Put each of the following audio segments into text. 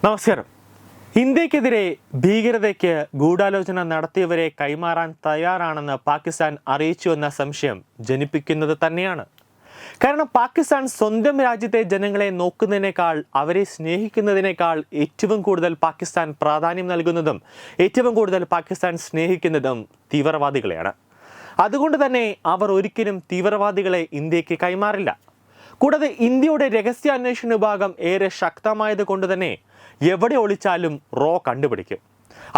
നമസ്കാരം. ഇന്ത്യക്കെതിരെ ഭീകരതയ്ക്ക് ഗൂഢാലോചന നടത്തിയവരെ കൈമാറാൻ തയ്യാറാണെന്ന് പാകിസ്ഥാൻ അറിയിച്ചുവെന്ന സംശയം ജനിപ്പിക്കുന്നത് തന്നെയാണ്. കാരണം പാകിസ്ഥാൻ സ്വന്തം രാജ്യത്തെ ജനങ്ങളെ നോക്കുന്നതിനേക്കാൾ, അവരെ സ്നേഹിക്കുന്നതിനേക്കാൾ ഏറ്റവും കൂടുതൽ പാകിസ്ഥാൻ പ്രാധാന്യം നൽകുന്നതും ഏറ്റവും കൂടുതൽ പാകിസ്ഥാൻ സ്നേഹിക്കുന്നതും തീവ്രവാദികളെയാണ്. അതുകൊണ്ട് തന്നെ അവർ ഒരിക്കലും തീവ്രവാദികളെ ഇന്ത്യക്ക് കൈമാറില്ല. കൂടാതെ ഇന്ത്യയുടെ രഹസ്യാന്വേഷണ വിഭാഗം ഏറെ ശക്തമായത് കൊണ്ട് തന്നെ എവിടെ ഒളിച്ചാലും റോ കണ്ടുപിടിക്കും.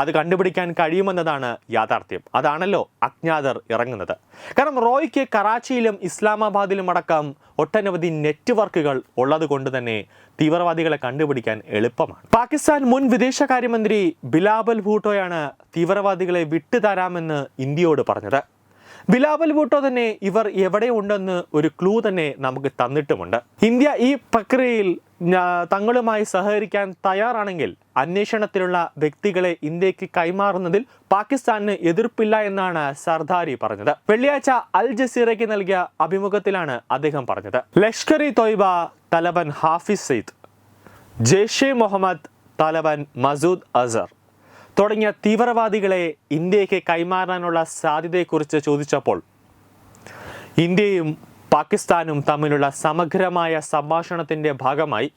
അത് കണ്ടുപിടിക്കാൻ കഴിയുമെന്നതാണ് യാഥാർത്ഥ്യം. അതാണല്ലോ അജ്ഞാതർ ഇറങ്ങുന്നത്. കാരണം റോയ്ക്ക് കറാച്ചിയിലും ഇസ്ലാമാബാദിലും അടക്കം ഒട്ടനവധി നെറ്റ്വർക്കുകൾ ഉള്ളത് കൊണ്ട് തന്നെ തീവ്രവാദികളെ കണ്ടുപിടിക്കാൻ എളുപ്പമാണ്. പാകിസ്ഥാൻ മുൻ വിദേശകാര്യമന്ത്രി ബിലാവൽ ഭൂട്ടോയാണ് തീവ്രവാദികളെ വിട്ടുതരാമെന്ന് ഇന്ത്യയോട് പറഞ്ഞത്. ബിലാവൽ ഭൂട്ടോ തന്നെ ഇവർ എവിടെ ഉണ്ടെന്ന് ഒരു ക്ലൂ തന്നെ നമുക്ക് തന്നിട്ടുമുണ്ട്. ഇന്ത്യ ഈ പ്രക്രിയയിൽ തങ്ങളുമായി സഹകരിക്കാൻ തയ്യാറാണെങ്കിൽ അന്വേഷണത്തിലുള്ള വ്യക്തികളെ ഇന്ത്യക്ക് കൈമാറുന്നതിൽ പാകിസ്ഥാന് എതിർപ്പില്ല എന്നാണ് സർദാരി പറഞ്ഞത്. വെള്ളിയാഴ്ച അൽ ജസീറയ്ക്ക് നൽകിയ അഭിമുഖത്തിലാണ് അദ്ദേഹം പറഞ്ഞത്. ലഷ്കർ ഇ തോയ്ബ തലവൻ ഹാഫിസ് സയ്യിദ്, ജെയ്ഷെ മുഹമ്മദ് തലവൻ മസൂദ് അസർ തുടങ്ങിയ തീവ്രവാദികളെ ഇന്ത്യക്ക് കൈമാറാനുള്ള സാധ്യതയെക്കുറിച്ച് ചോദിച്ചപ്പോൾ ഇന്ത്യയും പാകിസ്ഥാനും തമ്മിലുള്ള സമഗ്രമായ സംഭാഷണത്തിൻ്റെ ഭാഗമായി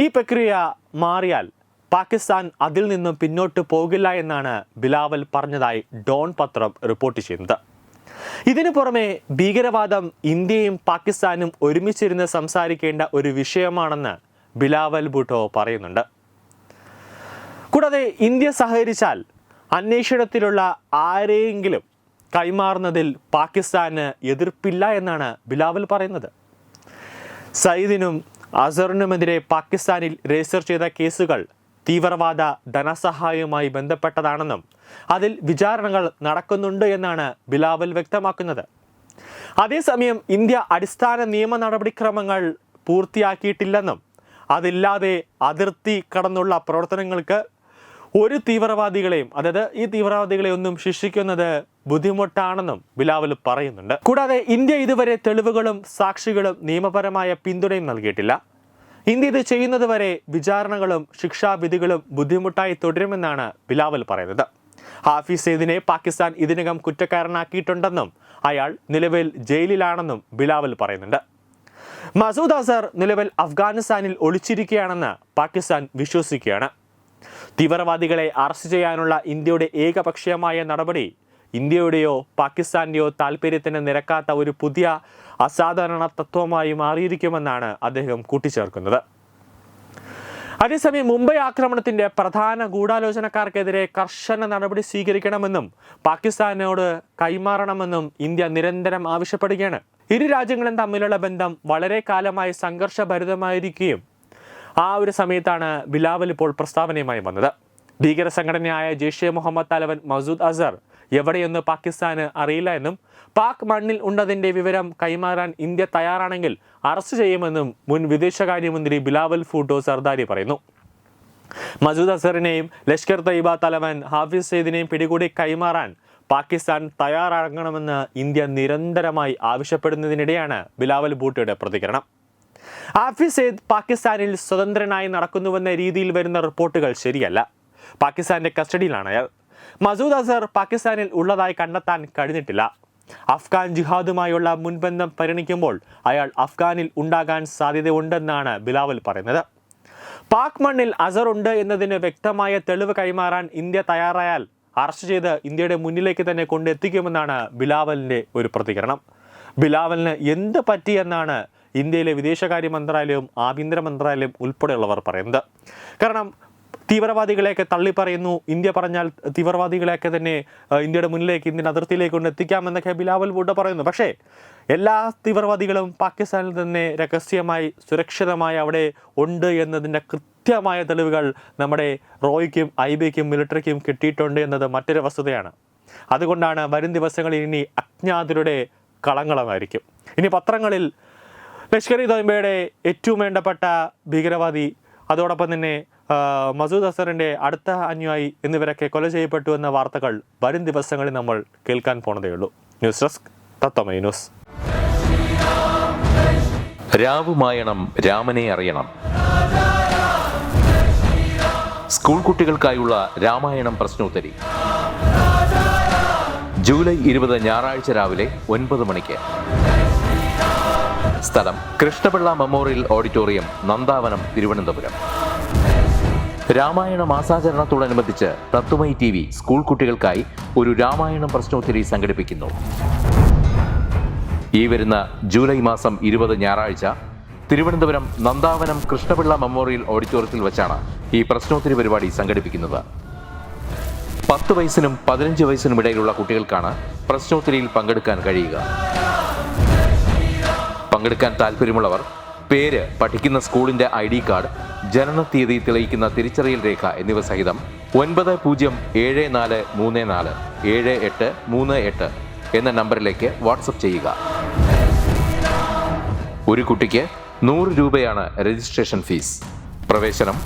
ഈ പ്രക്രിയ മാറിയാൽ പാകിസ്ഥാൻ അതിൽ നിന്നും പിന്നോട്ട് പോകില്ല എന്നാണ് ബിലാവൽ പറഞ്ഞതായി ഡോൺ പത്രം റിപ്പോർട്ട് ചെയ്യുന്നത്. ഇതിനു പുറമെ ഭീകരവാദം ഇന്ത്യയും പാകിസ്ഥാനും ഒരുമിച്ചിരുന്ന് സംസാരിക്കേണ്ട ഒരു വിഷയമാണെന്ന് ബിലാവൽ ഭൂട്ടോ പറയുന്നുണ്ട്. കൂടാതെ ഇന്ത്യ സഹകരിച്ചാൽ അന്വേഷണത്തിലുള്ള ആരെയെങ്കിലും കൈമാറുന്നതിൽ പാകിസ്ഥാന് എതിർപ്പില്ല എന്നാണ് ബിലാവൽ പറയുന്നത്. സയ്യിദിനും അസറിനുമെതിരെ പാകിസ്ഥാനിൽ രജിസ്റ്റർ ചെയ്ത കേസുകൾ തീവ്രവാദ ധനസഹായവുമായി ബന്ധപ്പെട്ടതാണെന്നും അതിൽ വിചാരണകൾ നടക്കുന്നുണ്ട് എന്നാണ് ബിലാവൽ വ്യക്തമാക്കുന്നത്. അതേസമയം ഇന്ത്യ അടിസ്ഥാന നിയമ നടപടിക്രമങ്ങൾ പൂർത്തിയാക്കിയിട്ടില്ലെന്നും അതില്ലാതെ അതിർത്തി കടന്നുള്ള പ്രവർത്തനങ്ങൾക്ക് ഒരു തീവ്രവാദികളെയും, അതായത് ഈ തീവ്രവാദികളെ ഒന്നും ശിക്ഷിക്കുന്നത് ബുദ്ധിമുട്ടാണെന്നും ബിലാവൽ പറയുന്നുണ്ട്. കൂടാതെ ഇന്ത്യ ഇതുവരെ തെളിവുകളും സാക്ഷികളും നിയമപരമായ പിന്തുണയും നൽകിയിട്ടില്ല. ഇന്ത്യ ഇത് ചെയ്യുന്നതുവരെ വിചാരണകളും ശിക്ഷാവിധികളും ബുദ്ധിമുട്ടായി തുടരുമെന്നാണ് ബിലാവൽ പറയുന്നത്. ഹാഫിസ് സയ്യിദിനെ പാകിസ്ഥാൻ ഇതിനകം കുറ്റക്കാരനാക്കിയിട്ടുണ്ടെന്നും അയാൾ നിലവിൽ ജയിലിലാണെന്നും ബിലാവൽ പറയുന്നുണ്ട്. മസൂദ് അസർ നിലവിൽ അഫ്ഗാനിസ്ഥാനിൽ ഒളിച്ചിരിക്കുകയാണെന്ന് പാകിസ്ഥാൻ വിശ്വസിക്കുകയാണ്. തീവ്രവാദികളെ അറസ്റ്റ് ചെയ്യാനുള്ള ഇന്ത്യയുടെ ഏകപക്ഷീയമായ നടപടി ഇന്ത്യയുടെയോ പാകിസ്ഥാന്റെയോ താല്പര്യത്തിന് നിരക്കാത്ത ഒരു പുതിയ അസാധാരണ തത്വമായി മാറിയിരിക്കുമെന്നാണ് അദ്ദേഹം കൂട്ടിച്ചേർക്കുന്നത്. അതേസമയം മുംബൈ ആക്രമണത്തിന്റെ പ്രധാന ഗൂഢാലോചനക്കാർക്കെതിരെ കർശന നടപടി സ്വീകരിക്കണമെന്നും പാകിസ്ഥാനോട് കൈമാറണമെന്നും ഇന്ത്യ നിരന്തരം ആവശ്യപ്പെടുകയാണ്. ഇരു രാജ്യങ്ങളും തമ്മിലുള്ള ബന്ധം വളരെ കാലമായി സംഘർഷഭരിതമായിരിക്കുകയും ആ ഒരു സമയത്താണ് ബിലാവൽ ഇപ്പോൾ പ്രസ്താവനയുമായി വന്നത്. ഭീകര സംഘടനയായ ജെയ്ഷെ മുഹമ്മദ് തലവൻ മസൂദ് അസർ എവിടെയെന്ന് പാകിസ്ഥാന് അറിയില്ല എന്നും പാക് മണ്ണിൽ ഉണ്ടതിന്റെ വിവരം കൈമാറാൻ ഇന്ത്യ തയ്യാറാണെങ്കിൽ അറസ്റ്റ് ചെയ്യുമെന്നും മുൻ വിദേശകാര്യമന്ത്രി ബിലാവൽ ഭൂട്ടോ സർദാരി പറയുന്നു. മസൂദ് അസറിനെയും ലഷ്കർ തയ്യബ തലവൻ ഹാഫിസ് സയ്യിദിനെയും പിടികൂടി കൈമാറാൻ പാകിസ്ഥാൻ തയ്യാറാകണമെന്ന് ഇന്ത്യ നിരന്തരമായി ആവശ്യപ്പെടുന്നതിനിടെയാണ് ബിലാവൽ ഭൂട്ടോയുടെ പ്രതികരണം. ഹാഫിസ് സയ്യിദ് പാകിസ്ഥാനിൽ സ്വതന്ത്രനായി നടക്കുന്നുവെന്ന രീതിയിൽ വരുന്ന റിപ്പോർട്ടുകൾ ശരിയല്ല. പാകിസ്ഥാന്റെ കസ്റ്റഡിയിലാണ് അയാൾ. മസൂദ് അസർ പാകിസ്ഥാനിൽ ഉള്ളതായി കണ്ടെത്താൻ കഴിഞ്ഞിട്ടില്ല. അഫ്ഗാൻ ജിഹാദുമായുള്ള മുൻബന്ധം പരിഗണിക്കുമ്പോൾ അയാൾ അഫ്ഗാനിൽ ഉണ്ടാകാൻ സാധ്യതയുണ്ടെന്നാണ് ബിലാവൽ പറയുന്നത്. പാക് മണ്ണിൽ അസർ ഉണ്ട് എന്നതിന് വ്യക്തമായ തെളിവ് കൈമാറാൻ ഇന്ത്യ തയ്യാറായാൽ അറസ്റ്റ് ചെയ്ത് ഇന്ത്യയുടെ മുന്നിലേക്ക് തന്നെ കൊണ്ടെത്തിക്കുമെന്നാണ് ബിലാവലിന്റെ ഒരു പ്രതികരണം. ബിലാവലിന് എന്ത് പറ്റിയെന്നാണ് ഇന്ത്യയിലെ വിദേശകാര്യ മന്ത്രാലയവും ആഭ്യന്തര മന്ത്രാലയം ഉൾപ്പെടെയുള്ളവർ പറയുന്നത്. കാരണം തീവ്രവാദികളെയൊക്കെ തള്ളിപ്പറയുന്നു. ഇന്ത്യ പറഞ്ഞാൽ തീവ്രവാദികളെയൊക്കെ തന്നെ ഇന്ത്യയുടെ മുന്നിലേക്ക്, ഇന്ത്യൻ അതിർത്തിയിലേക്ക് കൊണ്ട് എത്തിക്കാമെന്നൊക്കെ ബിലാവൽ ഭൂട്ടോ പറയുന്നു. പക്ഷേ എല്ലാ തീവ്രവാദികളും പാകിസ്ഥാനിൽ തന്നെ രഹസ്യമായി സുരക്ഷിതമായി അവിടെ ഉണ്ട് എന്നതിൻ്റെ കൃത്യമായ തെളിവുകൾ നമ്മുടെ റോയ്ക്കും ഐബിക്കും മിലിറ്ററിക്കും കിട്ടിയിട്ടുണ്ട് എന്നത് മറ്റൊരു വസ്തുതയാണ്. അതുകൊണ്ടാണ് വരും ദിവസങ്ങളിൽ ഇനി അജ്ഞാതരുടെ കളങ്ങളമായിരിക്കും. ഇനി പത്രങ്ങളിൽ ലഷ്കർ ഇ തോയ്ബയുടെ ഏറ്റവും വേണ്ടപ്പെട്ട ഭീകരവാദി, അതോടൊപ്പം തന്നെ മസൂദ് അസറിന്റെ അടുത്ത അനുയായി എന്നിവരൊക്കെ കൊല ചെയ്യപ്പെട്ടു എന്ന വാർത്തകൾ വരും ദിവസങ്ങളിൽ നമ്മൾ കേൾക്കാൻ പോണതേയുള്ളൂ. ന്യൂസ് ഡെസ്ക് തത്വമൈ ന്യൂസ്. രാവുമായണം രാമനെ അറിയണം. സ്കൂൾ കുട്ടികൾക്കായുള്ള രാമായണം പ്രശ്നോത്തരി. ജൂലൈ 20 ഞായറാഴ്ച രാവിലെ 9 മണിക്ക്. സ്ഥലം കൃഷ്ണപിള്ള മെമ്മോറിയൽ ഓഡിറ്റോറിയം, നന്ദാവനം, തിരുവനന്തപുരം. രാമായണ മാസാചരണത്തോടനുബന്ധിച്ച് തത്വമയി TV സ്കൂൾ കുട്ടികൾക്കായി ഒരു രാമായണം പ്രശ്നോത്തരി സംഘടിപ്പിക്കുന്നു. ഈ വരുന്ന ജൂലൈ മാസം 20 ഞായറാഴ്ച തിരുവനന്തപുരം നന്ദാവനം കൃഷ്ണപിള്ള മെമ്മോറിയൽ ഓഡിറ്റോറിയത്തിൽ വെച്ചാണ് ഈ പ്രശ്നോത്തരി പരിപാടി സംഘടിപ്പിക്കുന്നത്. 10 വയസ്സിനും 15 വയസ്സിനും ഇടയിലുള്ള കുട്ടികൾക്കാണ് പ്രശ്നോത്തരിയിൽ പങ്കെടുക്കാൻ കഴിയുക. പങ്കെടുക്കാൻ താല്പര്യമുള്ളവർ പേര്, പഠിക്കുന്ന സ്കൂളിന്റെ ID കാർഡ്, ജനനത്തീയതി തെളിയിക്കുന്ന തിരിച്ചറിയൽ രേഖ എന്നിവ സഹിതം 9034347838 എന്ന നമ്പറിലേക്ക് വാട്സപ്പ് ചെയ്യുക. ഒരു കുട്ടിക്ക് 100 രൂപയാണ് രജിസ്ട്രേഷൻ ഫീസ്. പ്രവേശനം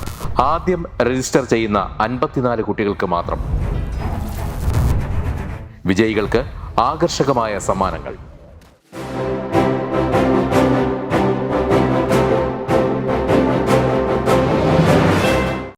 ആദ്യം രജിസ്റ്റർ ചെയ്യുന്ന 54 കുട്ടികൾക്ക് മാത്രം. വിജയികൾക്ക് ആകർഷകമായ സമ്മാനങ്ങൾ.